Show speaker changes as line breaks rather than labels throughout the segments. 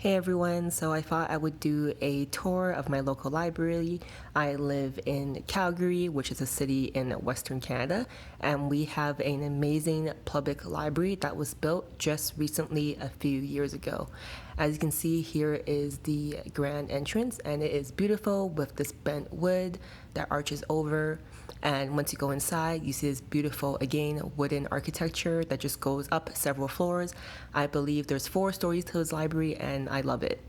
Hey everyone, so I thought I would do a tour of my local library. I live in Calgary, which is a city in Western Canada, and we have an amazing public library that was built just recently a few years ago. As you can see, here is the grand entrance, and it is beautiful with this bent wood that arches over. And once you go inside, you see this beautiful, again, wooden architecture that just goes up several floors. I believe there's 4 stories to this library, and I love it.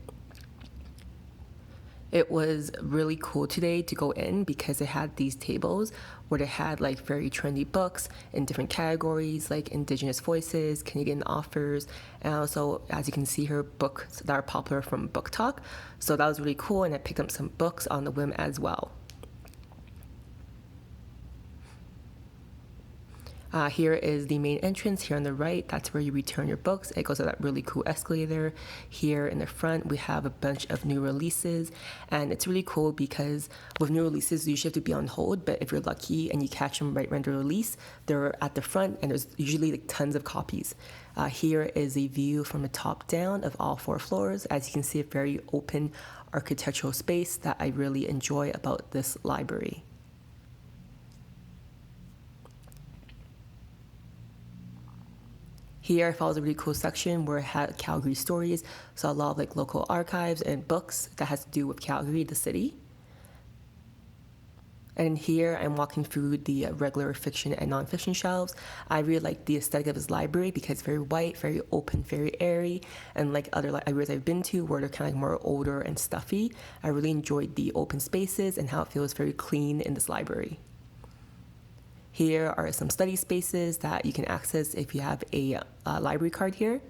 It was really cool today to go in because it had these tables where they had like very trendy books in different categories like Indigenous voices, Canadian authors, and also, as you can see here, books that are popular from Book Talk. So that was really cool, and I picked up some books on the whim as well. Here is the main entrance. Here on the right, that's where you return your books. It goes to that really cool escalator. Here in the front, we have a bunch of new releases, and it's really cool because with new releases, you usually have to be on hold, but if you're lucky and you catch them right when they release, they're at the front, and there's usually like tons of copies. Here is a view from the top down of all 4 floors. As you can see, a very open architectural space that I really enjoy about this library. Here I followed a really cool section where it had Calgary stories, so a lot of like local archives and books that has to do with Calgary, the city. And here I'm walking through the regular fiction and nonfiction shelves. I really like the aesthetic of this library because it's very white, very open, very airy, and like other libraries I've been to where they're kind of like more older and stuffy. I really enjoyed the open spaces and how it feels very clean in this library. Here are some study spaces that you can access if you have a library card here.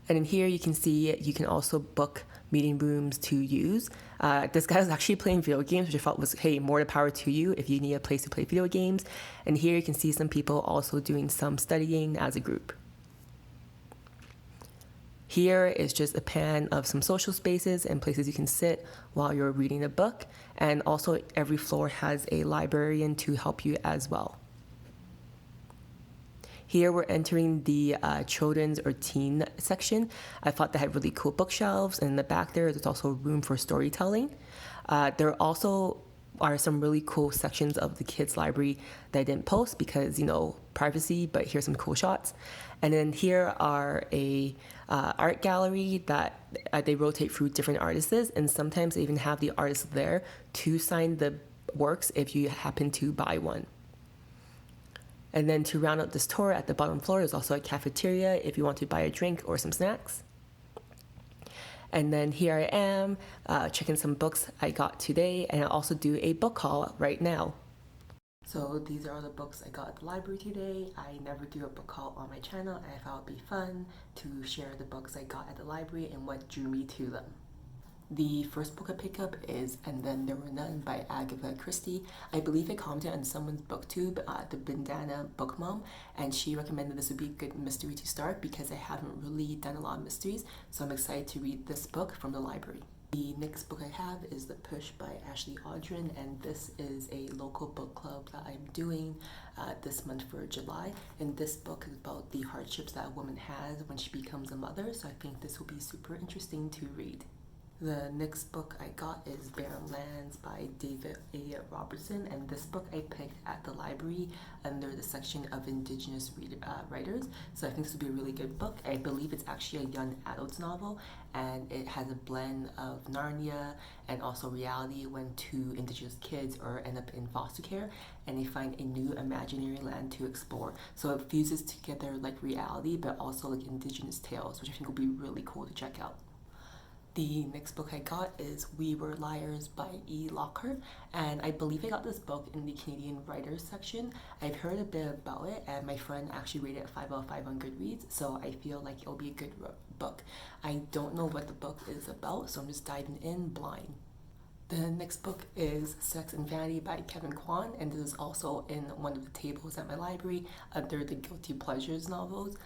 And in here you can see you can also book meeting rooms to use. This guy was actually playing video games, which I felt was, hey, more to power to you if you need a place to play video games. And here you can see some people also doing some studying as a group. Here is just a pan of some social spaces and places you can sit while you're reading a book. And also every floor has a librarian to help you as well. Here we're entering the children's or teen section. I thought they had really cool bookshelves, and in the back there's also room for storytelling. There also are some really cool sections of the kids library that I didn't post because, privacy, but here's some cool shots. And then here are a art gallery that they rotate through different artists, and sometimes they even have the artists there to sign the works if you happen to buy one. And then to round out this tour, at the bottom floor is also a cafeteria if you want to buy a drink or some snacks. And then here I am checking some books I got today, and I also do a book haul right now. So these are all the books I got at the library today. I never do a book haul on my channel, and I thought it would be fun to share the books I got at the library and what drew me to them. The first book I pick up is And Then There Were None by Agatha Christie. I believe I commented on someone's booktube, the bandana Bookmom, and she recommended this would be a good mystery to start because I haven't really done a lot of mysteries, so I'm excited to read this book from the library. The next book I have is The Push by Ashley Audrin, and this is a local book club that I'm doing this month for July. And this book is about the hardships that a woman has when she becomes a mother, so I think this will be super interesting to read. The next book I got is Barren Lands by David A. Robertson, and this book I picked at the library under the section of Indigenous writers, so I think this would be a really good book. I believe it's actually a young adult's novel, and it has a blend of Narnia and also reality when 2 Indigenous kids end up in foster care and they find a new imaginary land to explore. So it fuses together like reality but also like Indigenous tales, which I think will be really cool to check out. The next book I got is We Were Liars by E. Lockhart, and I believe I got this book in the Canadian Writers section. I've heard a bit about it, and my friend actually rated it 5 out of 5 on Goodreads, so I feel like it'll be a good book. I don't know what the book is about, so I'm just diving in blind. The next book is Sex and Vanity by Kevin Kwan, and this is also in one of the tables at my library under the Guilty Pleasures novels.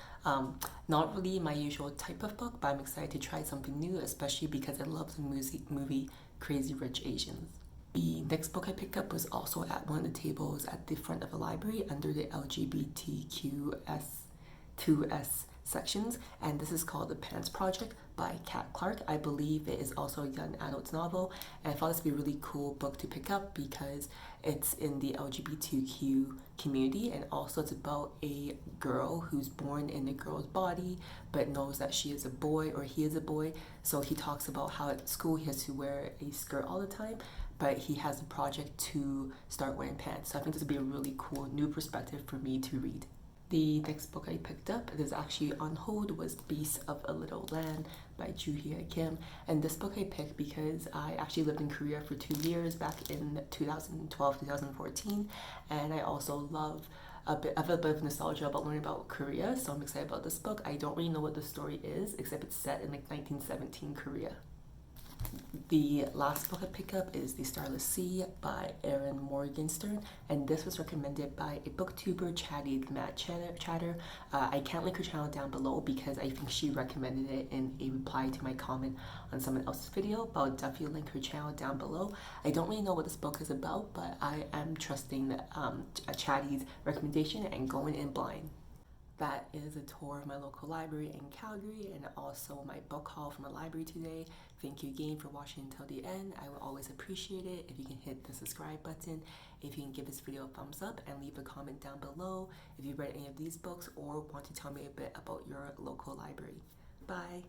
Not really my usual type of book, but I'm excited to try something new, especially because I love the movie Crazy Rich Asians. The next book I picked up was also at one of the tables at the front of the library under the LGBTQS2S sections, and this is called The Pants Project by Kat Clark. I believe it is also a young adult novel, and I thought this would be a really cool book to pick up because it's in the LGBTQ community, and also it's about a girl who's born in a girl's body but knows that she is a boy or he is a boy. So he talks about how at school he has to wear a skirt all the time, but he has a project to start wearing pants. So I think this would be a really cool new perspective for me to read. The next book I picked up, it is actually on hold, was Beasts of a Little Land by Joo-hye Kim. And this book I picked because I actually lived in Korea for 2 years back in 2012, 2014. And I also love a bit of nostalgia about learning about Korea. So I'm excited about this book. I don't really know what the story is, except it's set in like 1917 Korea. The last book I pick up is The Starless Sea by Erin Morgenstern, and this was recommended by a booktuber, Chatty the Mad Chatter. I can't link her channel down below because I think she recommended it in a reply to my comment on someone else's video, but I'll definitely link her channel down below. I don't really know what this book is about, but I am trusting Chatty's recommendation and going in blind. That is a tour of my local library in Calgary and also my book haul from the library today. Thank you again for watching until the end. I will always appreciate it if you can hit the subscribe button, if you can give this video a thumbs up, and leave a comment down below if you read any of these books or want to tell me a bit about your local library. Bye!